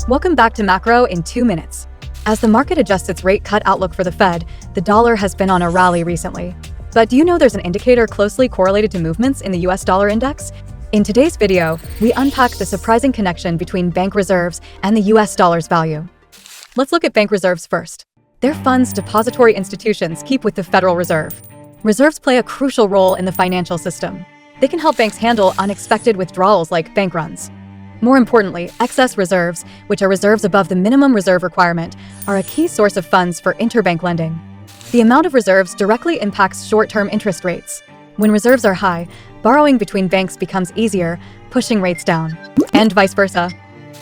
Welcome back to Macro in 2 minutes. As the market adjusts its rate cut outlook for the Fed, the dollar has been on a rally recently. But do you know there's an indicator closely correlated to movements in the US dollar index? In today's video, we unpack the surprising connection between bank reserves and the US dollar's value. Let's look at bank reserves first. They're funds depository institutions keep with the Federal Reserve. Reserves play a crucial role in the financial system. They can help banks handle unexpected withdrawals like bank runs. More importantly, excess reserves, which are reserves above the minimum reserve requirement, are a key source of funds for interbank lending. The amount of reserves directly impacts short-term interest rates. When reserves are high, borrowing between banks becomes easier, pushing rates down, and vice versa.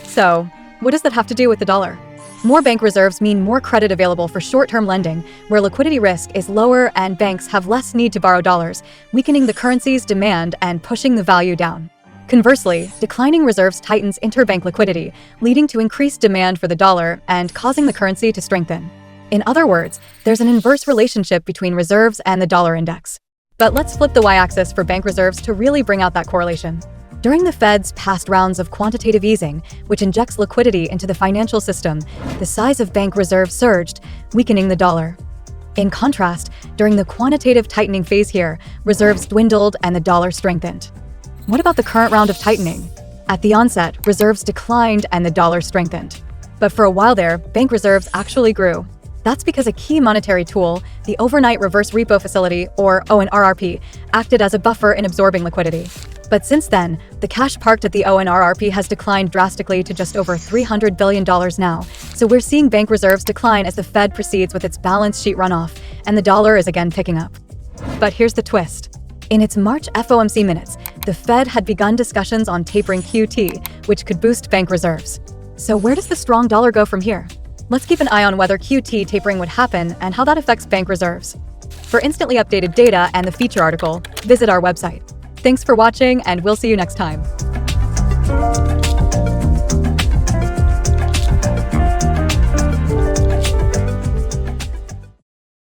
So, what does that have to do with the dollar? More bank reserves mean more credit available for short-term lending, where liquidity risk is lower and banks have less need to borrow dollars, weakening the currency's demand and pushing the value down. Conversely, declining reserves tightens interbank liquidity, leading to increased demand for the dollar and causing the currency to strengthen. In other words, there's an inverse relationship between reserves and the dollar index. But let's flip the y-axis for bank reserves to really bring out that correlation. During the Fed's past rounds of quantitative easing, which injects liquidity into the financial system, the size of bank reserves surged, weakening the dollar. In contrast, during the quantitative tightening phase here, reserves dwindled and the dollar strengthened. What about the current round of tightening? At the onset, reserves declined and the dollar strengthened. But for a while there, bank reserves actually grew. That's because a key monetary tool, the Overnight Reverse Repo Facility, or ONRRP, acted as a buffer in absorbing liquidity. But since then, the cash parked at the ONRRP has declined drastically to just over $300 billion now, so we're seeing bank reserves decline as the Fed proceeds with its balance sheet runoff, and the dollar is again picking up. But here's the twist. In its March FOMC minutes, the Fed had begun discussions on tapering QT, which could boost bank reserves. So where does the strong dollar go from here? Let's keep an eye on whether QT tapering would happen and how that affects bank reserves. For instantly updated data and the feature article, visit our website. Thanks for watching, and we'll see you next time.